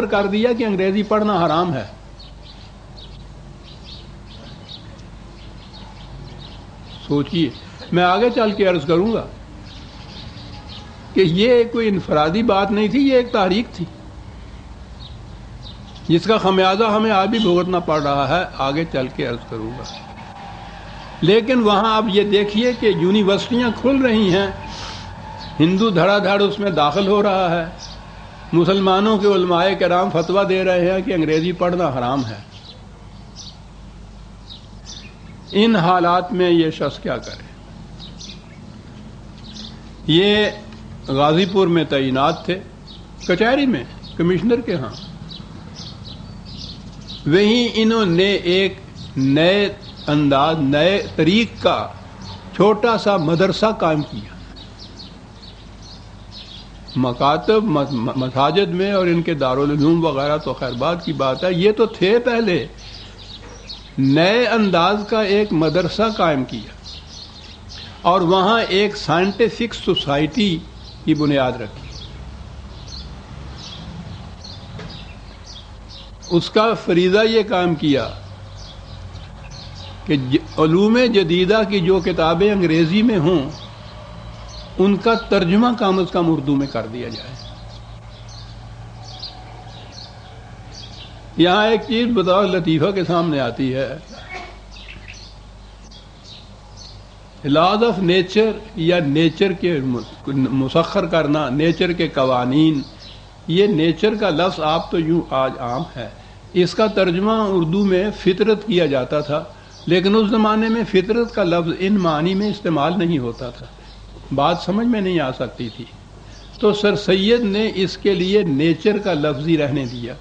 کر دیا کہ انگریزی پڑھنا حرام ہے. سوچئے. میں آگے چل کے عرض کروں گا کہ یہ کوئی انفرادی بات نہیں تھی، یہ ایک تحریک تھی جس کا خمیازہ ہمیں آج بھی بھگتنا پڑ رہا ہے. آگے چل کے عرض کروں گا. لیکن وہاں آپ یہ دیکھیے کہ یونیورسٹیاں کھل رہی ہیں، ہندو دھڑا دھڑ اس میں داخل ہو رہا ہے، مسلمانوں کے علماء کرام فتویٰ دے رہے ہیں کہ انگریزی پڑھنا حرام ہے. ان حالات میں یہ شخص کیا کرے؟ یہ غازی پور میں تعینات تھے، کچہری میں کمشنر کے ہاں. وہیں انہوں نے ایک نئے انداز، نئے طریق کا چھوٹا سا مدرسہ قائم کیا. مکاتب مساجد میں اور ان کے دارالعلوم وغیرہ تو خیر بات کی بات ہے، یہ تو تھے پہلے. نئے انداز کا ایک مدرسہ قائم کیا اور وہاں ایک سائنٹیفک سوسائٹی کی بنیاد رکھی. اس کا فریضہ یہ کام کیا کہ علوم جدیدہ کی جو کتابیں انگریزی میں ہوں ان کا ترجمہ کم از کم اردو میں کر دیا جائے. یہاں ایک چیز بطور لطیفہ کے سامنے آتی ہے. لاز آف نیچر یا نیچر کے مسخر کرنا، نیچر کے قوانین، یہ نیچر کا لفظ آپ تو یوں آج عام ہے، اس کا ترجمہ اردو میں فطرت کیا جاتا تھا، لیکن اس زمانے میں فطرت کا لفظ ان معنی میں استعمال نہیں ہوتا تھا، بات سمجھ میں نہیں آ سکتی تھی. تو سر سید نے اس کے لیے نیچر کا لفظ ہی رہنے دیا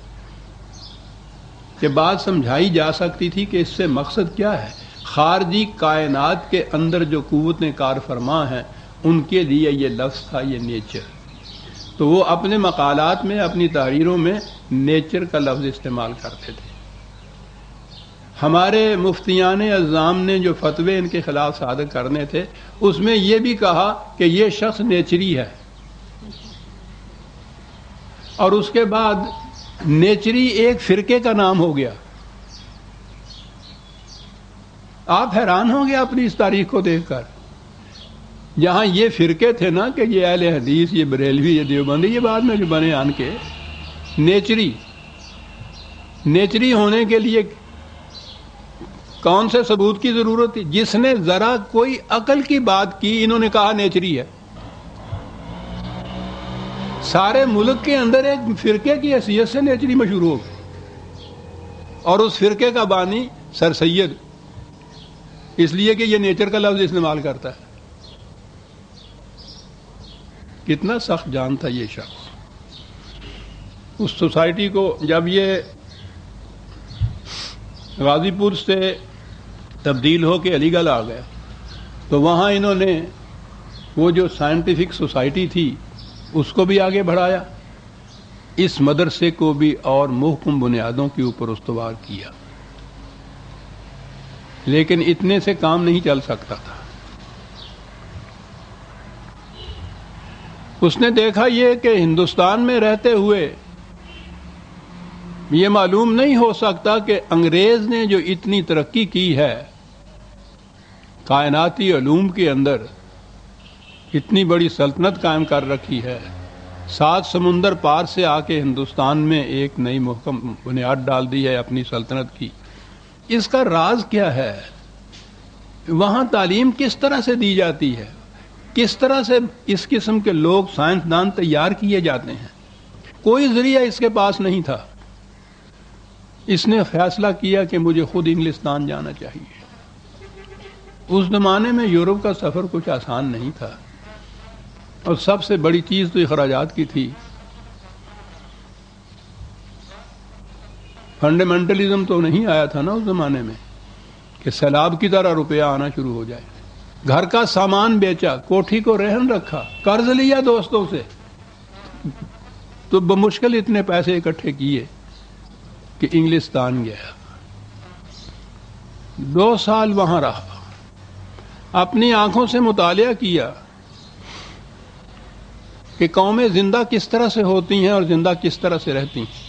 کہ بات سمجھائی جا سکتی تھی کہ اس سے مقصد کیا ہے. خارجی کائنات کے اندر جو قوتیں کار فرما ہیں ان کے لیے یہ لفظ تھا، یہ نیچر. تو وہ اپنے مقالات میں، اپنی تحریروں میں نیچر کا لفظ استعمال کرتے تھے. ہمارے مفتیان اعظام نے جو فتوے ان کے خلاف صادر کرنے تھے اس میں یہ بھی کہا کہ یہ شخص نیچری ہے، اور اس کے بعد نیچری ایک فرقے کا نام ہو گیا. آپ حیران ہوں گے اپنی اس تاریخ کو دیکھ کر. جہاں یہ فرقے تھے نا کہ یہ اہل حدیث، یہ بریلوی، یہ دیوبندی، یہ بعد میں جو بنے آن کے نیچری ہونے کے لیے کون سے ثبوت کی ضرورت تھی؟ جس نے ذرا کوئی عقل کی بات کی انہوں نے کہا نیچری ہے. سارے ملک کے اندر ایک فرقے کی حیثیت سے نیچری مشہور ہو گئی، اور اس فرقے کا بانی سر سید، اس لیے کہ یہ نیچر کا لفظ استعمال کرتا ہے. کتنا سخت جان تھا یہ شخص. اس سوسائٹی کو جب یہ غازی پور سے تبدیل ہو کے علی گڑھ آ گیا تو وہاں انہوں نے وہ جو سائنٹیفک سوسائٹی تھی اس کو بھی آگے بڑھایا، اس مدرسے کو بھی اور محکم بنیادوں کے اوپر استوار کیا. لیکن اتنے سے کام نہیں چل سکتا تھا. اس نے دیکھا یہ کہ ہندوستان میں رہتے ہوئے یہ معلوم نہیں ہو سکتا کہ انگریز نے جو اتنی ترقی کی ہے کائناتی علوم کے اندر، اتنی بڑی سلطنت قائم کر رکھی ہے، 7 سمندر پار سے آ کے ہندوستان میں ایک نئی محکم بنیاد ڈال دی ہے اپنی سلطنت کی. اس کا راز کیا ہے؟ وہاں تعلیم کس طرح سے دی جاتی ہے؟ کس طرح سے اس قسم کے لوگ سائنسدان تیار کیے جاتے ہیں؟ کوئی ذریعہ اس کے پاس نہیں تھا. اس نے فیصلہ کیا کہ مجھے خود انگلستان جانا چاہیے. اس زمانے میں یورپ کا سفر کچھ آسان نہیں تھا، اور سب سے بڑی چیز تو اخراجات کی تھی. فنڈامنٹلزم تو نہیں آیا تھا نا اس زمانے میں کہ سیلاب کی طرح روپیہ آنا شروع ہو جائے. گھر کا سامان بیچا، کوٹھی کو رہن رکھا، قرض لیا دوستوں سے، تو بمشکل اتنے پیسے اکٹھے کیے کہ انگلستان گیا. 2 سال وہاں رہا، اپنی آنکھوں سے مطالعہ کیا کہ قومیں زندہ کس طرح سے ہوتی ہیں اور زندہ کس طرح سے رہتی ہیں.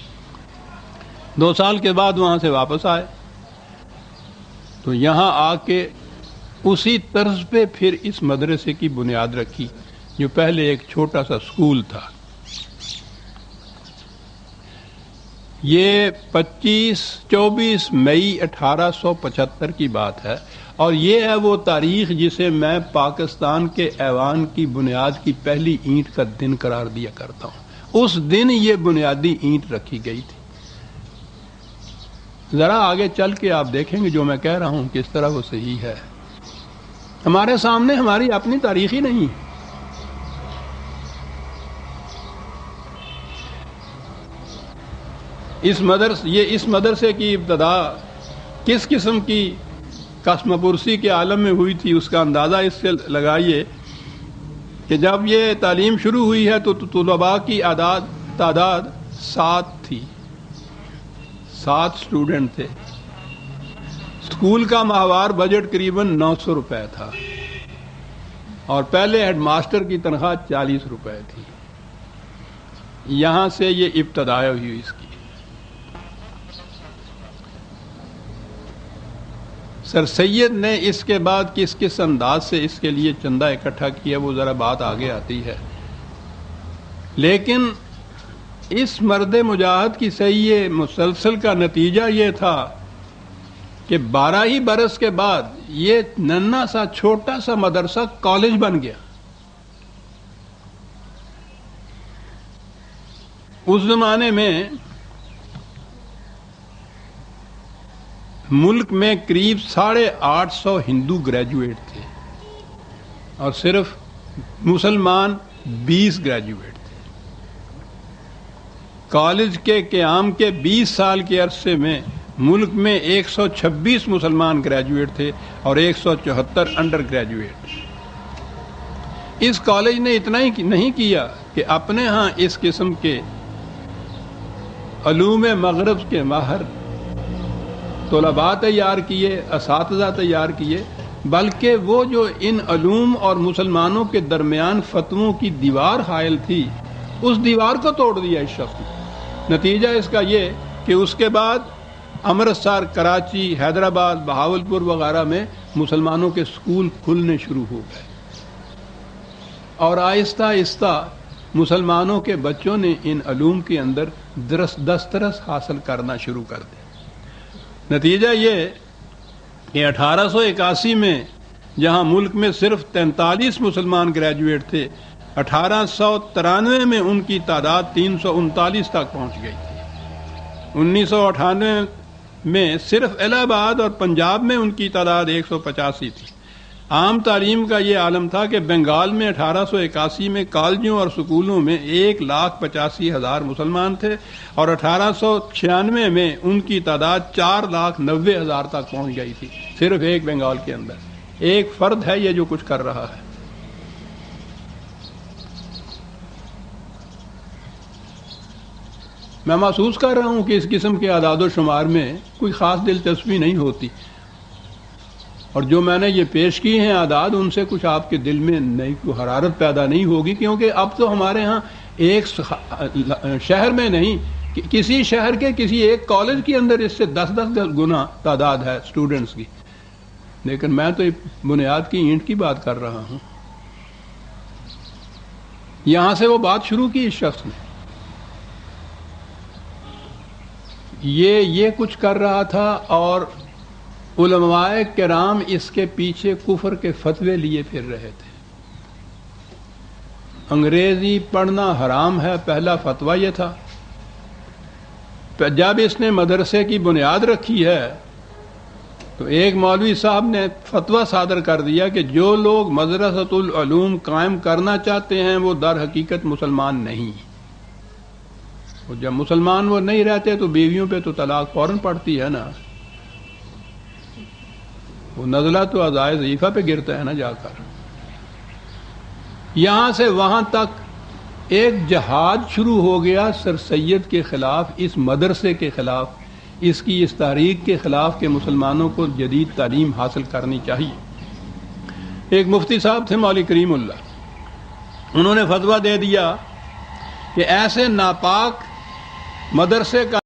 2 سال کے بعد وہاں سے واپس آئے تو یہاں آ کے اسی طرز پہ پھر اس مدرسے کی بنیاد رکھی جو پہلے ایک چھوٹا سا اسکول تھا۔ یہ 24 مئی 1875 کی بات ہے، اور یہ ہے وہ تاریخ جسے میں پاکستان کے ایوان کی بنیاد کی پہلی اینٹ کا دن قرار دیا کرتا ہوں۔ اس دن یہ بنیادی اینٹ رکھی گئی تھی۔ ذرا آگے چل کے آپ دیکھیں گے جو میں کہہ رہا ہوں کس طرح وہ صحیح ہے۔ ہمارے سامنے ہماری اپنی تاریخ ہی نہیں۔ اس مدرسے کی ابتدا کس قسم کی قسم پرسی کے عالم میں ہوئی تھی اس کا اندازہ اس سے لگائیے کہ جب یہ تعلیم شروع ہوئی ہے تو طلباء کی تعداد 7 تھی، 7 اسٹوڈنٹ تھے۔ اسکول کا ماہوار بجٹ قریباً 900 روپے تھا، اور پہلے ہیڈ ماسٹر کی تنخواہ 40 روپے تھی۔ یہاں سے یہ ابتدا ہوئی اس کی۔ سر سید نے اس کے بعد کس انداز سے اس کے لیے چندہ اکٹھا کیا وہ ذرا بات آگے آتی ہے، لیکن اس مرد مجاہد کی صحیح مسلسل کا نتیجہ یہ تھا کہ 12 ہی برس کے بعد یہ ننھا سا چھوٹا سا مدرسہ کالج بن گیا۔ اس زمانے میں ملک میں قریب 850 ہندو گریجویٹ تھے اور صرف مسلمان 20 گریجویٹ تھے۔ کالج کے قیام کے 20 سال کے عرصے میں ملک میں 126 مسلمان گریجویٹ تھے اور 174 انڈر گریجویٹ۔ اس کالج نے اتنا ہی نہیں کیا کہ اپنے ہاں اس قسم کے علوم مغرب کے ماہر طلباء تیار کیے، اساتذہ تیار کیے، بلکہ وہ جو ان علوم اور مسلمانوں کے درمیان فتووں کی دیوار حائل تھی اس دیوار کو توڑ دیا اس شخص نے۔ نتیجہ اس کا یہ کہ اس کے بعد امرتسر، کراچی، حیدرآباد، بہاولپور وغیرہ میں مسلمانوں کے سکول کھلنے شروع ہو گئے، اور آہستہ آہستہ مسلمانوں کے بچوں نے ان علوم کے اندر دسترس حاصل کرنا شروع کر دیا۔ نتیجہ یہ کہ 1881 میں جہاں ملک میں صرف 43 مسلمان گریجویٹ تھے، 1893 میں ان کی تعداد 339 تک پہنچ گئی تھی۔ 1998 میں صرف الہ آباد اور پنجاب میں ان کی تعداد 185 تھی۔ عام تعلیم کا یہ عالم تھا کہ بنگال میں 1881 میں کالجوں اور سکولوں میں 1,85,000 مسلمان تھے، اور 1896 میں ان کی تعداد 4,90,000 تک پہنچ گئی تھی، صرف ایک بنگال کے اندر۔ ایک فرد ہے یہ جو کچھ کر رہا ہے۔ میں محسوس کر رہا ہوں کہ اس قسم کے اعداد و شمار میں کوئی خاص دلچسپی نہیں ہوتی، اور جو میں نے یہ پیش کی ہیں اعداد، ان سے کچھ آپ کے دل میں نئی کوئی حرارت پیدا نہیں ہوگی، کیونکہ اب تو ہمارے ہاں ایک شہر میں نہیں، کسی شہر کے کسی ایک کالج کے اندر اس سے 10 گنا تعداد ہے اسٹوڈنٹس کی۔ لیکن میں تو بنیاد کی اینٹ کی بات کر رہا ہوں۔ یہاں سے وہ بات شروع کی اس شخص نے۔ یہ کچھ کر رہا تھا، اور علماء کرام اس کے پیچھے کفر کے فتوے لیے پھر رہے تھے۔ انگریزی پڑھنا حرام ہے، پہلا فتویٰ یہ تھا۔ جب اس نے مدرسے کی بنیاد رکھی ہے تو ایک مولوی صاحب نے فتویٰ صادر کر دیا کہ جو لوگ مدرسۃ العلوم قائم کرنا چاہتے ہیں وہ در حقیقت مسلمان نہیں۔ اور جب مسلمان وہ نہیں رہتے تو بیویوں پہ تو طلاق فوراً پڑتی ہے نا، وہ نزلہ تو عزائے ضعیفہ پہ گرتا ہے نا جا کر۔ یہاں سے وہاں تک ایک جہاد شروع ہو گیا سر سید کے خلاف، اس مدرسے کے خلاف، اس کی اس تحریک کے خلاف کہ مسلمانوں کو جدید تعلیم حاصل کرنی چاہیے۔ ایک مفتی صاحب تھے مولوی کریم اللہ، انہوں نے فتویٰ دے دیا کہ ایسے ناپاک مدرسے کا